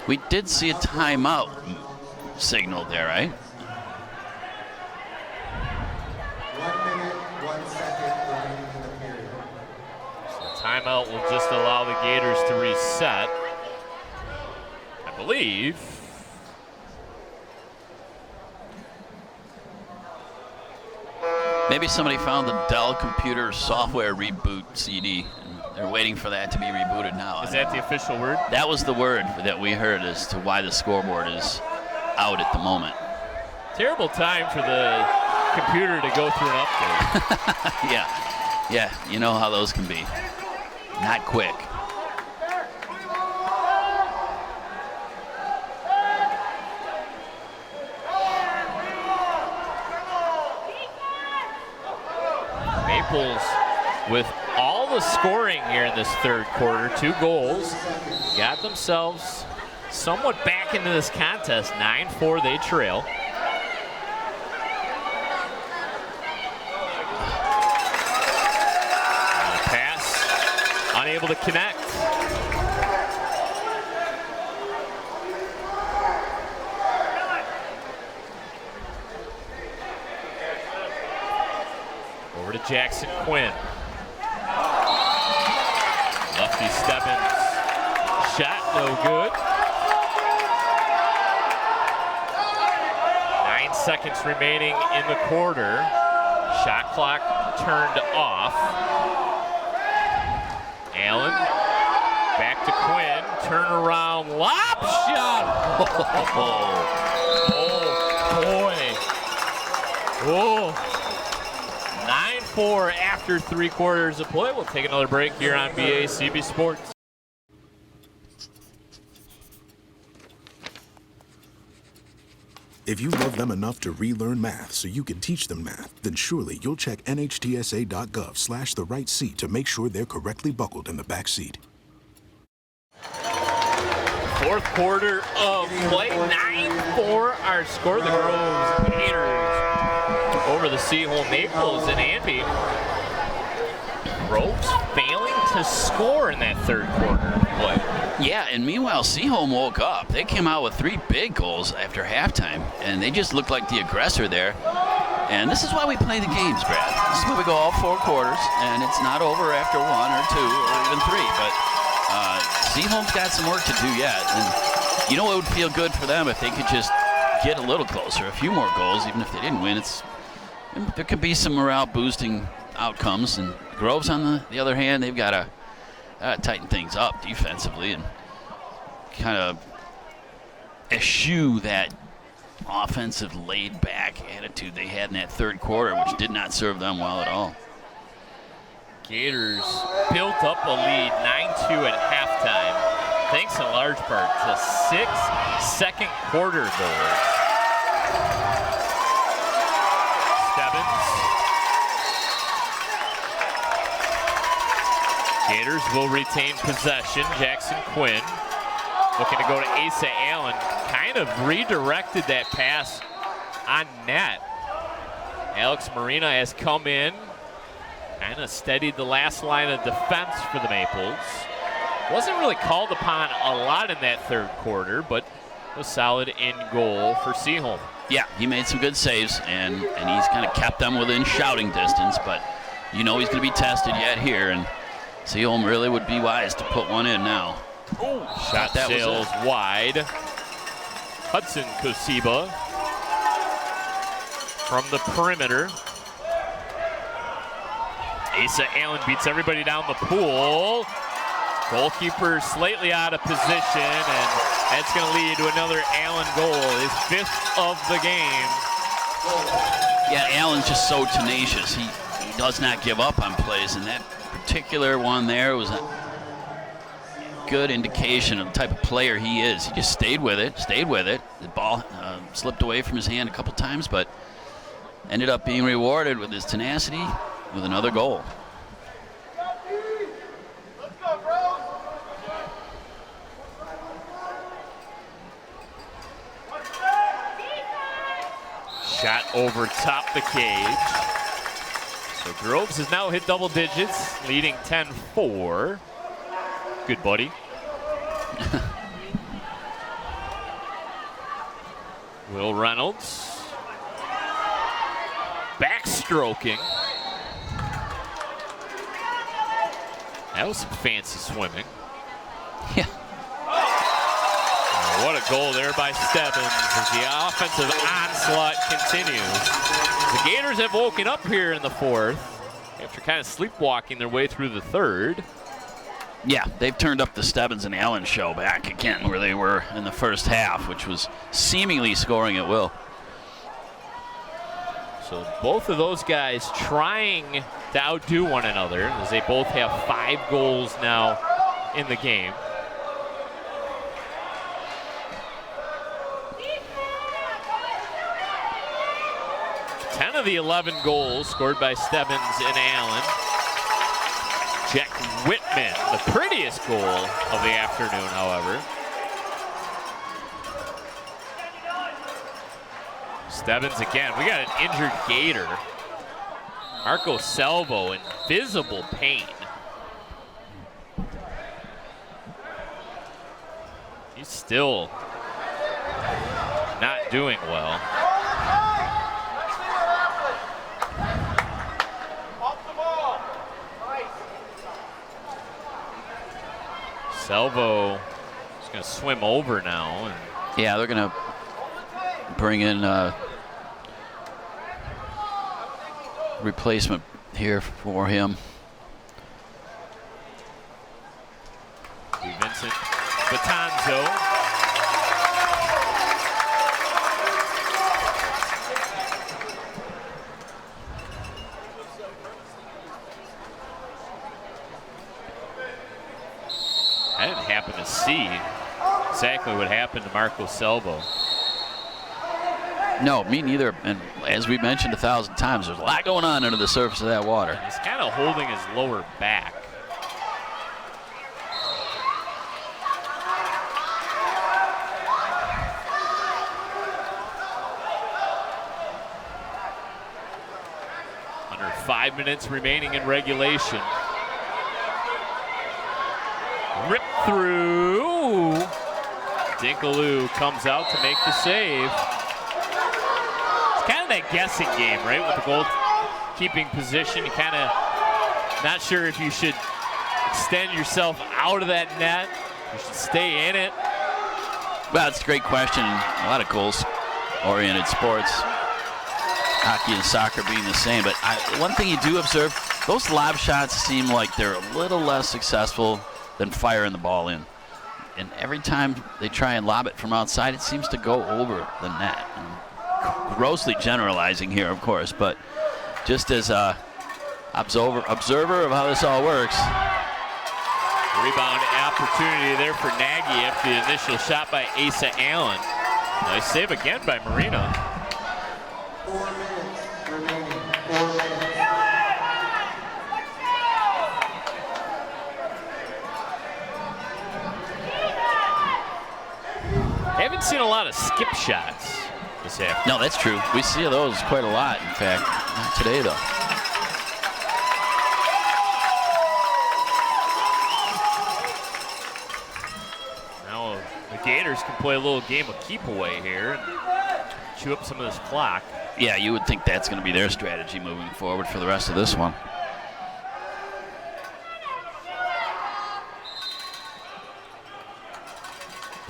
We did see a timeout signal there, right?
1 minute, 1 second remaining in the period.
So timeout will just allow the Gators to reset, I believe.
Maybe somebody found the Dell computer software reboot CD, and they're waiting for that to be rebooted now.
Is that the official word?
That was the word that we heard as to why the scoreboard is out at the moment.
Terrible time for the computer to go through an update.
Yeah, you know how those can be. Not quick.
Maples with all the scoring here in this third quarter, 2 goals, got themselves somewhat back into this contest. 9-4 they trail. Pass, unable to connect. Over to Jackson Quinn. Lefty Stebbins. Shot no good. 9 seconds remaining in the quarter. Shot clock turned off. Allen back to Quinn. Turnaround lob shot. Oh boy. Oh. 9-4 after 3 quarters of play. We'll take another break here on BACB Sports.
If you love them enough to relearn math so you can teach them math, then surely you'll check nhtsa.gov/the right seat to make sure they're correctly buckled in the back seat.
Fourth quarter of play, 9-4 our score. The Groves Gators over the Sea Holm Maples in Andy. Groves failing to score in that third quarter of play.
Yeah, and meanwhile, Sea Holm woke up. They came out with 3 big goals after halftime, and they just looked like the aggressor there. And this is why we play the games, Brad. This is why we go all 4 quarters, and it's not over after 1 or 2 or even 3. But Sea Holm's got some work to do yet. And you know it would feel good for them if they could just get a little closer, a few more goals, even if they didn't win. There could be some morale-boosting outcomes. And Groves, on the other hand, they've got to tighten things up defensively and kind of eschew that offensive laid-back attitude they had in that third quarter, which did not serve them well at all.
Gators built up a lead, 9-2 at halftime, thanks in large part to 6 second quarter goals. Stebbins. Gators will retain possession. Jackson Quinn looking to go to Asa Allen. Kind of redirected that pass on net. Alex Marina has come in, kind of steadied the last line of defense for the Maples. Wasn't really called upon a lot in that third quarter, but was solid in goal for Sea Holm.
Yeah, he made some good saves, and he's kind of kept them within shouting distance, but you know he's going to be tested yet here, and Sea Holm really would be wise to put one in now.
Oh, shot that sails wide. Hudson Kosiba from the perimeter. Asa Allen beats everybody down the pool. Goalkeeper slightly out of position, and that's going to lead to another Allen goal, his 5th of the game.
Yeah, Allen's just so tenacious. He does not give up on plays, and that particular one there was a good indication of the type of player he is. He just stayed with it. The ball slipped away from his hand a couple times, but ended up being rewarded with his tenacity with another goal.
Shot over top the cage. So Groves has now hit double digits, leading 10-4. Good buddy. Will Reynolds. Backstroking. That was some fancy swimming.
Yeah.
What a goal there by Stebbins as the offensive onslaught continues. The Gators have woken up here in the 4th after kind of sleepwalking their way through the 3rd.
Yeah, they've turned up the Stebbins and Allen show back again where they were in the first half, which was seemingly scoring at will.
So both of those guys trying to outdo one another as they both have 5 goals now in the game. 10 of the 11 goals scored by Stebbins and Allen. Jack Whitman, the prettiest goal of the afternoon, however. Stebbins again. We got an injured Gator. Marco Salvo in visible pain. He's still not doing well. Salvo is going to swim over now.
Yeah, they're going to bring in replacement here for him.
Vincent Batanzo. I didn't happen to see exactly what happened to Marco Salvo.
No, me neither. And as we mentioned 1,000 times, there's a lot going on under the surface of that water.
He's kind of holding his lower back. Under 5 minutes remaining in regulation. Rip through. Dinkaloo comes out to make the save. It's kind of that guessing game, right? With the goalkeeping position, you kind of not sure if you should extend yourself out of that net. You should stay in it.
Well, it's a great question. A lot of goals-oriented sports, hockey and soccer being the same. But one thing you do observe, those lob shots seem like they're a little less successful than firing the ball in. And every time they try and lob it from outside, it seems to go over the net. I'm grossly generalizing here, of course, but just as a observer of how this all works.
Rebound opportunity there for Nagy after the initial shot by Asa Allen. Nice save again by Marina.
4 minutes remaining. 4 minutes.
I haven't seen a lot of skip shots this afternoon.
No, that's true. We see those quite a lot, in fact. Not today, though.
Now the Gators can play a little game of keep away here and chew up some of this clock.
Yeah, you would think that's going to be their strategy moving forward for the rest of this one.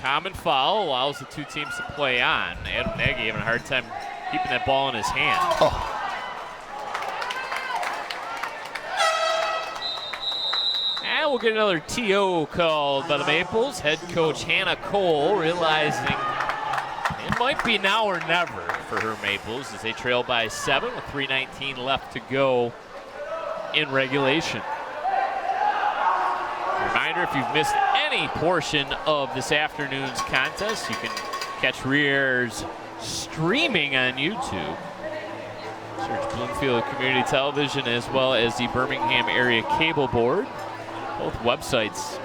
Common foul allows the two teams to play on. Adam Nagy having a hard time keeping that ball in his hand.
Oh.
And we'll get another TO called by the Maples. Head coach Hannah Cole realizing it might be now or never for her Maples as they trail by 7 with 3:19 left to go in regulation. Reminder, if you've missed any portion of this afternoon's contest, you can catch Rear's streaming on YouTube. Search Bloomfield Community Television as well as the Birmingham Area Cable Board. Both websites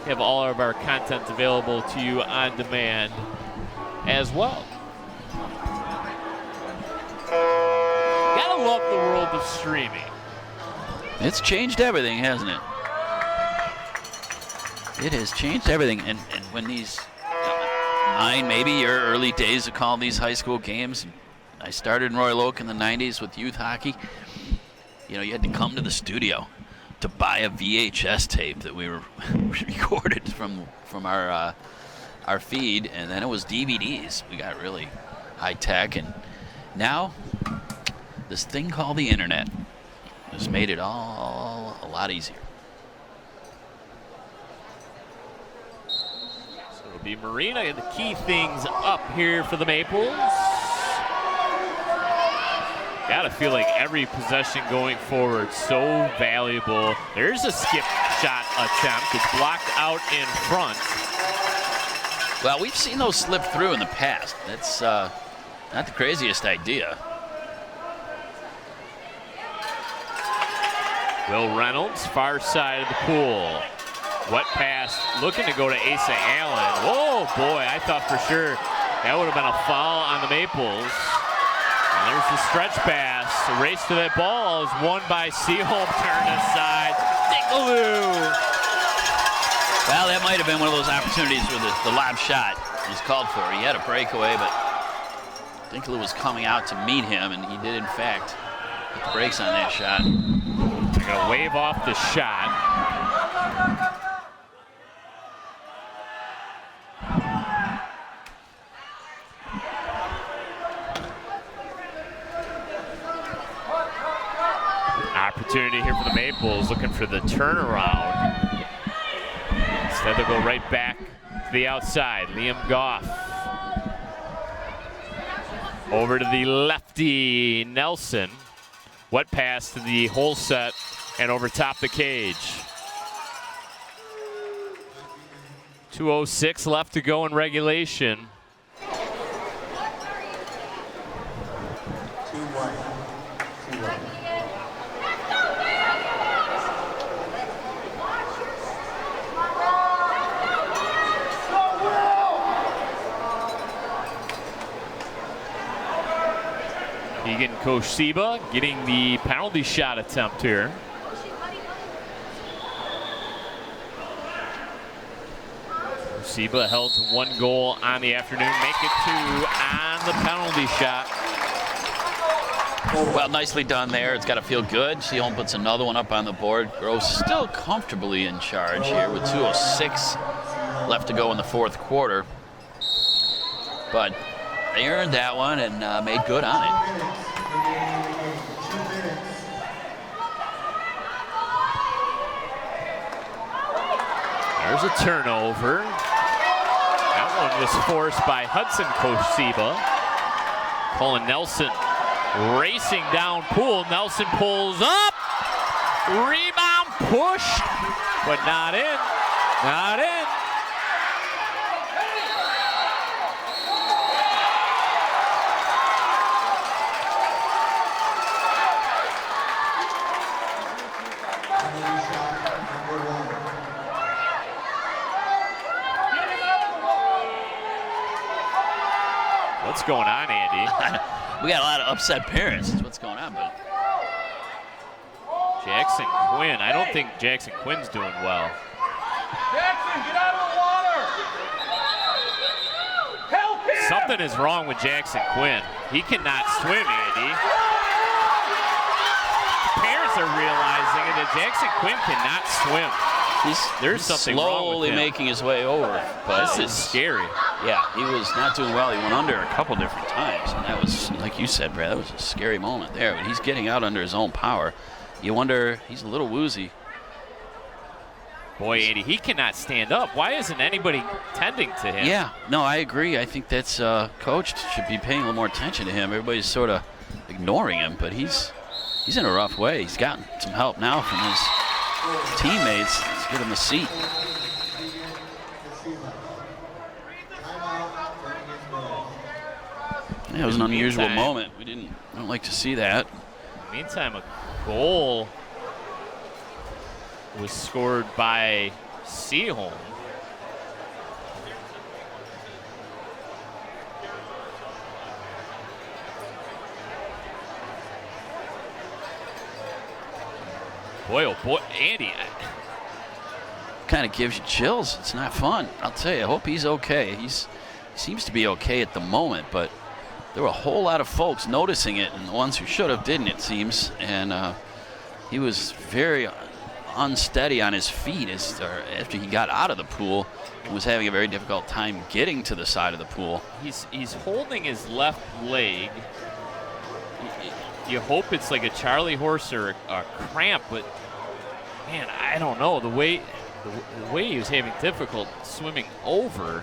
have all of our content available to you on demand as well. Gotta love the world of streaming.
It's changed everything, hasn't it? It has changed everything. And when these, mine, maybe your early days of calling these high school games, I started in Royal Oak in the 90s with youth hockey. You know, you had to come to the studio to buy a VHS tape that we were recorded from our feed, and then it was DVDs. We got really high tech, and now this thing called the internet has made it all a lot easier.
So it'll be Marina and the key things up here for the Maples. Got to feel like every possession going forward so valuable. There's a skip shot attempt. It's blocked out in front.
Well, we've seen those slip through in the past. That's not the craziest idea.
Will Reynolds, far side of the pool. Wet pass, looking to go to Asa Allen. Whoa, boy, I thought for sure that would have been a foul on the Maples. And there's the stretch pass. The race to that ball is won by Sea Holm. Turn aside. Dinkaloo.
Well, that might have been one of those opportunities where the lob shot was called for. He had a breakaway, but Dinkaloo was coming out to meet him, and he did, in fact, put the brakes on that shot.
They're going to wave off the shot. Opportunity here for the Maples, looking for the turnaround. Instead, they'll go right back to the outside. Liam Goff. Over to the lefty, Nelson. Wet pass to the hole set and over top the cage. 2:06 left to go in regulation.
2-1.
Egan Koshiba getting the penalty shot attempt here. Koshiba held to 1 goal on the afternoon, make it 2 on the penalty shot.
Well, nicely done there. It's got to feel good. Sea Holm puts another one up on the board. Groves still comfortably in charge here with 2:06 left to go in the fourth quarter. But they earned that one and made good on it.
There's a turnover. That one was forced by Hudson Koshiba. Colin Nelson racing down pool. Nelson pulls up. Rebound pushed, but not in. Not in. What's going on, Andy?
We got a lot of upset parents. That's what's going on, but
Jackson Quinn. I don't think Jackson Quinn's doing well.
Jackson, get out of the water! Help him!
Something is wrong with Jackson Quinn. He cannot swim, Andy. Parents are realizing that Jackson Quinn cannot swim. There's something wrong with
slowly
him.
making his way over. But
This is scary.
Yeah, he was not doing well. He went under a couple different times, and that was, like you said, Brad, that was a scary moment there. But he's getting out under his own power. You wonder, he's a little woozy.
Boy, Andy, he cannot stand up. Why isn't anybody tending to him?
Yeah, no, I agree. I think that's coach should be paying a little more attention to him. Everybody's sort of ignoring him, but he's in a rough way. He's gotten some help now from his teammates. Let's get him a seat. Yeah, it was an unusual moment. We don't like to see that.
In the meantime, a goal was scored by Sea Holm. Boy, oh boy, Andy.
Kind of gives you chills. It's not fun. I'll tell you, I hope he's okay. He seems to be okay at the moment, but there were a whole lot of folks noticing it, and the ones who should have didn't, it seems. And he was very unsteady on his feet after he got out of the pool and was having a very difficult time getting to the side of the pool.
He's holding his left leg. You hope it's like a Charlie horse or a cramp, but man, I don't know. The way he was having difficult swimming over.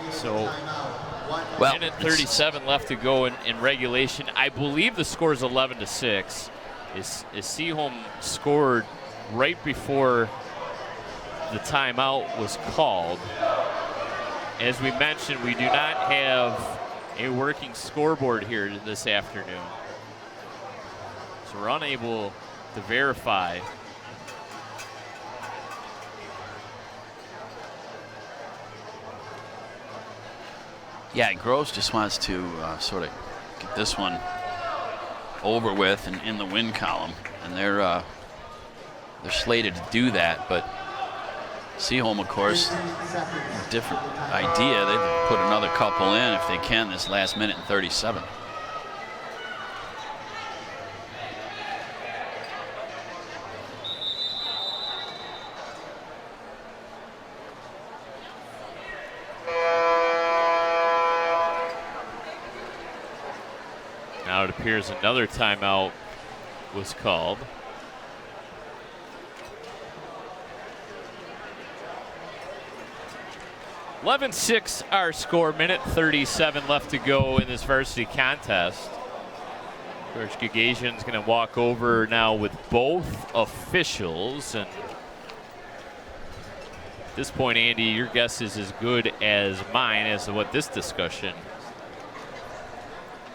So,
well,
minute 37 left to go in regulation. I believe the score is 11-6. Is Sea Holm scored right before the timeout was called. As we mentioned, we do not have a working scoreboard here this afternoon, so we're unable to verify.
Yeah, Groves just wants to sort of get this one over with and in the win column, and they're slated to do that. But Sea Holm, of course, different idea. They put another couple in if they can this last minute and 37.
Now it appears another timeout was called. (11-6) our score. Minute 37 left to go in this varsity contest. Coach Gagasian's going to walk over now with both officials, and at this point, Andy, your guess is as good as mine as to what this discussion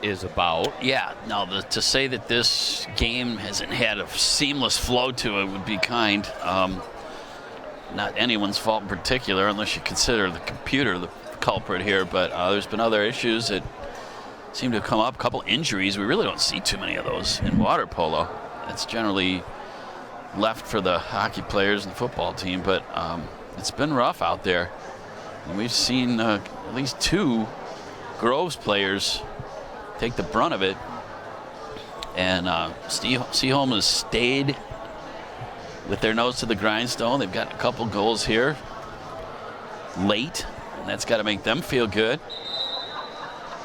is about.
Yeah, no, to say that this game hasn't had a seamless flow to it would be kind. Not anyone's fault in particular, unless you consider the computer the culprit here, but there's been other issues that seem to have come up. A couple injuries. We really don't see too many of those in water polo. It's generally left for the hockey players and the football team, but it's been rough out there. And we've seen at least 2 Groves players take the brunt of it. And Sea Holm has stayed with their nose to the grindstone. They've got a couple goals here late, and that's got to make them feel good.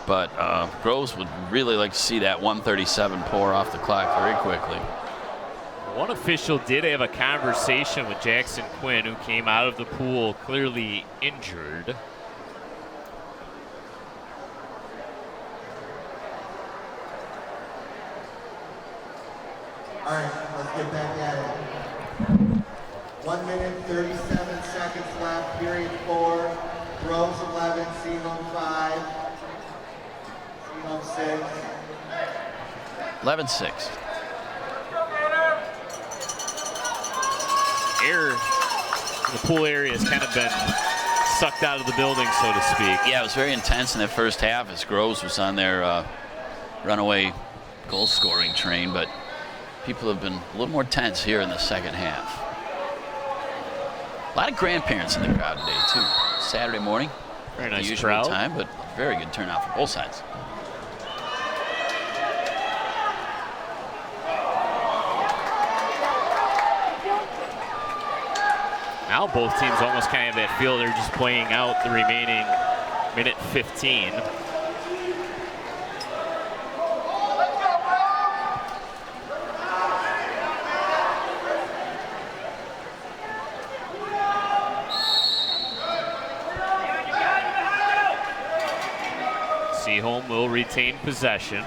But Groves would really like to see that 1:37 pour off the clock very quickly.
One official did have a conversation with Jackson Quinn, who came out of the pool clearly injured.
All right, let's get back at it. 1 minute, 37 seconds left, period 4. Groves 11, Sea Holm 5. Sea Holm 6.
11-6.
Air in the pool area has kind of been sucked out of the building, so to speak.
Yeah, it was very intense in that first half as Groves was on their runaway goal scoring train, but people have been a little more tense here in the second half. A lot of grandparents in the crowd today, too. Saturday morning.
Very nice
the usual
crowd.
time, but very good turnout for both sides.
Now both teams almost kind of have that feel they're just playing out the remaining minute 15. retain possession.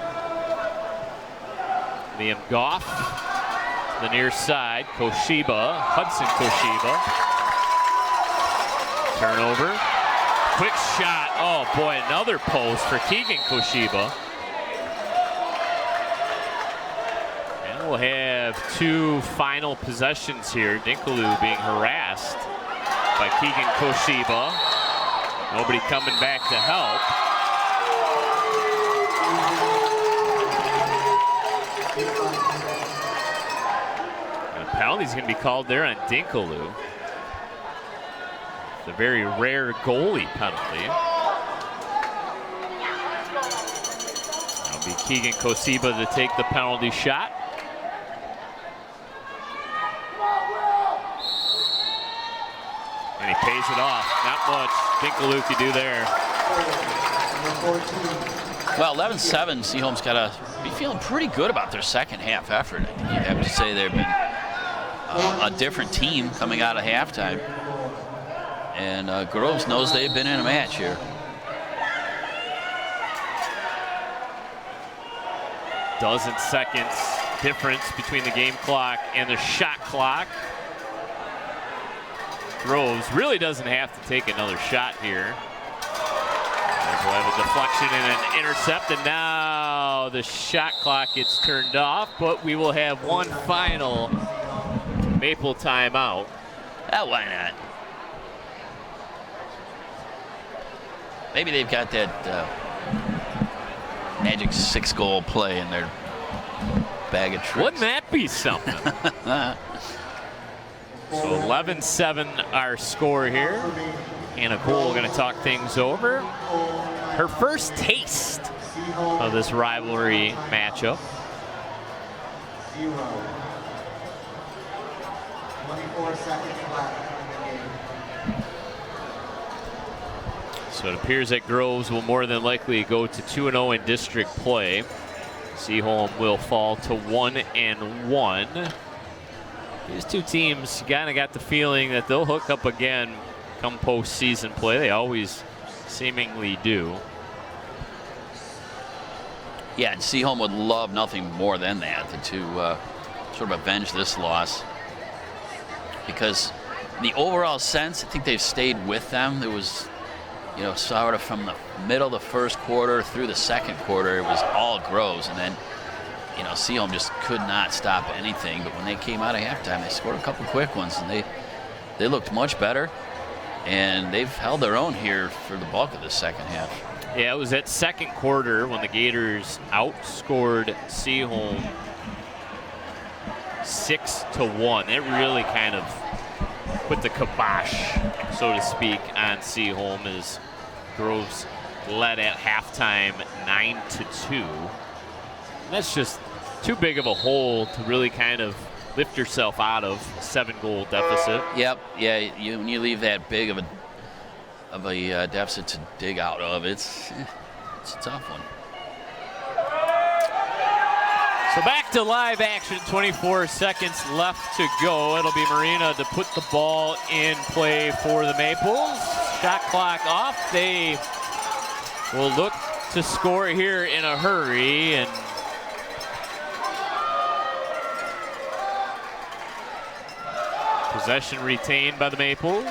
Liam Goff to the near side. Hudson Koshiba. Turnover. Quick shot. Oh boy, another post for Keegan Koshiba. And we'll have 2 final possessions here. Dinkaloo being harassed by Keegan Koshiba. Nobody coming back to help. And a penalty's going to be called there on Dinkaloo. It's a very rare goalie penalty. It'll be Keegan Koshiba to take the penalty shot. And he pays it off. Not much Dinkaloo could do there.
Well, 11-7, Sea Holm's got to be feeling pretty good about their second half effort. I think you'd have to say they've been a different team coming out of halftime. And Groves knows they've been in a match here.
Dozen seconds difference between the game clock and the shot clock. Groves really doesn't have to take another shot here. We'll have a deflection and an intercept, and now the shot clock gets turned off, but we will have one final Maple timeout.
Why not? Maybe they've got that magic 6-goal play in their bag of tricks.
Wouldn't that be something? So 11-7 our score here. Anna Cole going to talk things over. Her first taste of this rivalry matchup.
24 seconds left in the game.
So it appears that Groves will more than likely go to 2-0 in district play. Sea Holm will fall to 1-1. These two teams kind of got the feeling that they'll hook up again come postseason play. They always seemingly do.
Yeah, and Sea Holm would love nothing more than that to sort of avenge this loss. Because in the overall sense, I think they've stayed with them. There was, you know, sort of from the middle of the first quarter through the second quarter, it was all Groves. And then, you know, Sea Holm just could not stop anything. But when they came out of halftime, they scored a couple quick ones, and they looked much better. And they've held their own here for the bulk of the second half.
Yeah, it was that second quarter when the Gators outscored Sea Holm 6-1. It really kind of put the kibosh, so to speak, on Sea Holm as Groves led at halftime 9-2. And that's just too big of a hole to really kind of lift yourself out of a 7-goal deficit.
Yep, yeah, when you leave that big of a deficit to dig out of, it's a tough one.
So back to live action, 24 seconds left to go. It'll be Marina to put the ball in play for the Maples. Shot clock off. They will look to score here in a hurry, and possession retained by the Maples.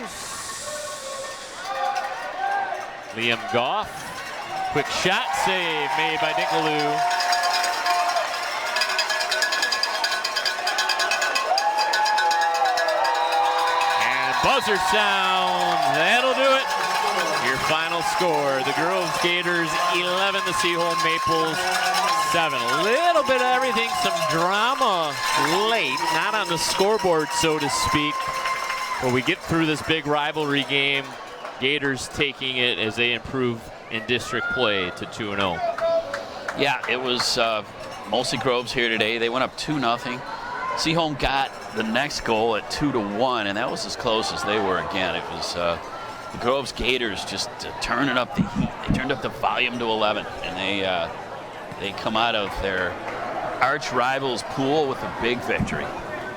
Liam Goff, quick shot, save made by Dinkaloo. And buzzer sound, that'll do it. Your final score, the Groves Gators 11, the Sea Holm Maples 7. A little bit of everything, some drama late, not on the scoreboard, so to speak. But we get through this big rivalry game. Gators taking it as they improve in district play to 2-0.
Yeah, it was mostly Groves here today. They went up 2-0. Sea Holm got the next goal at 2-1, and that was as close as they were again. It was the Groves Gators just turning up the heat. They turned up the volume to 11, and they come out of their arch rivals pool with a big victory.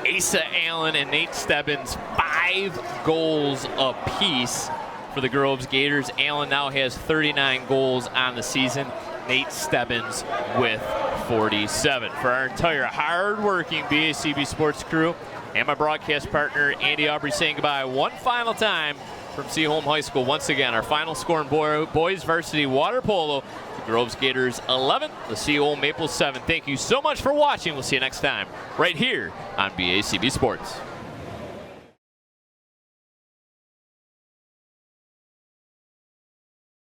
Asa Allen and Nate Stebbins, 5 goals apiece for the Groves Gators. Allen now has 39 goals on the season. Nate Stebbins with 47. For our entire hard-working BACB sports crew and my broadcast partner, Andy Aubrey, saying goodbye one final time from Sea Holm High School. Once again, our final score in boys varsity water polo, the Groves Gators 11, the Sea Holm Maples 7. Thank you so much for watching. We'll see you next time right here on BACB Sports.